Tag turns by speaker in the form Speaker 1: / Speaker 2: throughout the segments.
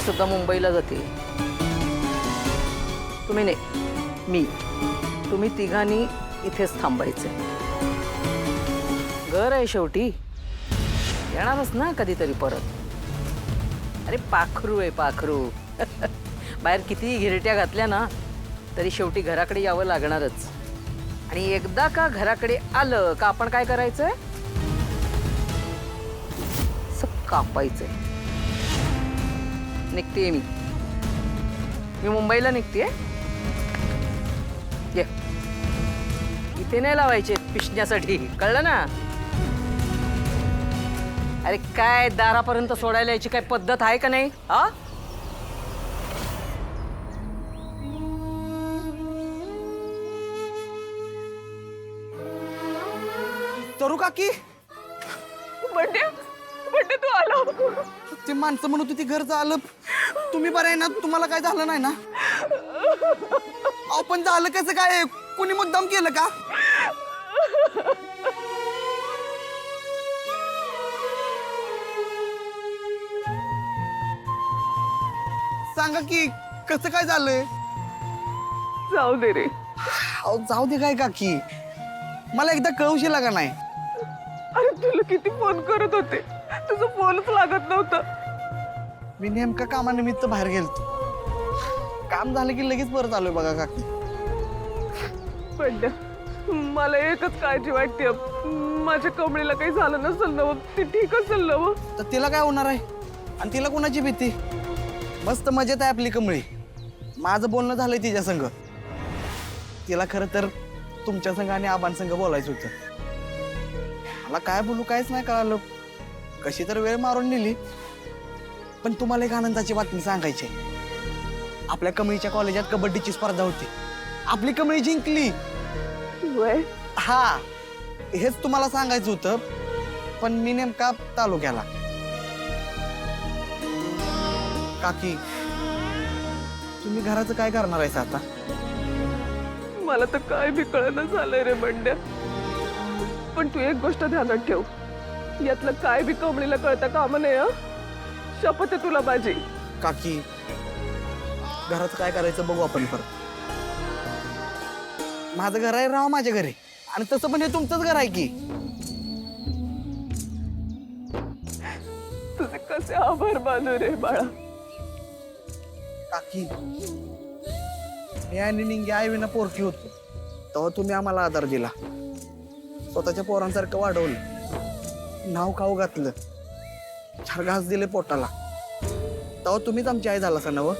Speaker 1: सुद्धा मुंबईला जाते. तुम्ही नाही, मी. तुम्ही तिघांनी इथेच थांबायचे. घर आहे शेवटी, येणारच ना कधीतरी परत. अरे पाखरू आहे पाखरू. बाहेर कितीही घिरट्या घातल्या ना तरी शेवटी घराकडे यावं लागणारच. आणि एकदा का घराकडे आलं का आपण काय करायचंय? कापायचंय. निघतेय मी. मुंबईला निघतेय. ये इथे नाही लावायचे पिशण्यासाठी, कळलं ना? अरे काय दारापर्यंत सोडायला यायची काय पद्धत आहे का नाही? हा
Speaker 2: तरू काकी,
Speaker 3: बड्डे तू आला.
Speaker 2: ते माणसं म्हणत होती घरचं आलं. तुम्ही बरं आहे ना? तुम्हाला काय झालं नाही ना? अहो पण झालं कसं काय? कुणी मुद्दाम केलं का? सांगा की कसं काय झालंय?
Speaker 3: जाऊ दे रे.
Speaker 2: अहो जाऊ दे काय काकी, मला एकदा कळवशील का नाही?
Speaker 3: अरे तुला किती फोन करत होते, तुझं फोनच लागत नव्हतं.
Speaker 2: मी नेमका कामानिमित्त बाहेर गेलतो. काम झालं की लगेच परत आलोय बघा काकी.
Speaker 3: बड्ड्या, मला एकच काळजी वाटते. माझ्या कमळीला काही झालं नसेल ना? ती ठीक असेल ना?
Speaker 2: तर तिला काय होणार आहे? आणि तिला कोणाची भीती? मस्त मजेत आहे आपली कमळी. माझं बोलणं झालंय तिच्या संग. तिला खरं तर तुमच्या संग आणि आबांसंग बोलायचं होतं. मला काय बोलू काहीच नाही कळालं. कशी तर वेळ मारून नेली. पण तुम्हाला एक आनंदाची बातमी सांगायची. आपल्या कमळीच्या कॉलेजात कबड्डीची स्पर्धा होती. आपली कमळी जिंकली. हा, हेच तुम्हाला सांगायचं होतं, पण मी नेमका तालुक्याला. काकी, तुम्ही घराचं काय करणार आहे आता?
Speaker 3: मला तर काय बी कळणं झालंय रे बंड्या. पण तू एक गोष्ट ध्यानात ठेव, यातलं काय बी कमळीला कळता कामा नये. शपथ आहे तुला माझी.
Speaker 2: काकी, घराचं काय करायचं बघू आपण परत. माझं घर आहे, राहा माझ्या घरी. आणि तसं पण हे तुमचंच घर आहे की.
Speaker 3: तुझे कसे आभार मानू रे बाळा.
Speaker 2: काकी, मी आणि निंगी आई विना पोरकी होतो तेव्हा तुम्ही आम्हाला आधार दिला. स्वतःच्या पोरांसारखं वाढवलं, नाव खाऊ घातलं, चार घास दिले पोटाला. तेव्हा तुम्हीच आमची आई झाला नव.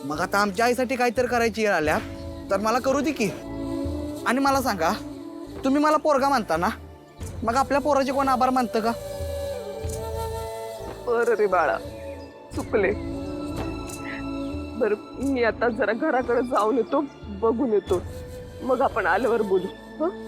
Speaker 2: मग आता आमच्या आईसाठी काहीतरी करायची वेळ आल्या तर मला करू दे की. आणि मला सांगा, तुम्ही मला पोरगा मानता ना, मग आपल्या पोराचे कोण आभार मानतं का?
Speaker 3: बरं रे बाळा, चुकले. बर, मी आता जरा घराकडे जाऊन येतो, बघून येतो. मग आपण आल्यावर बोलू. हं?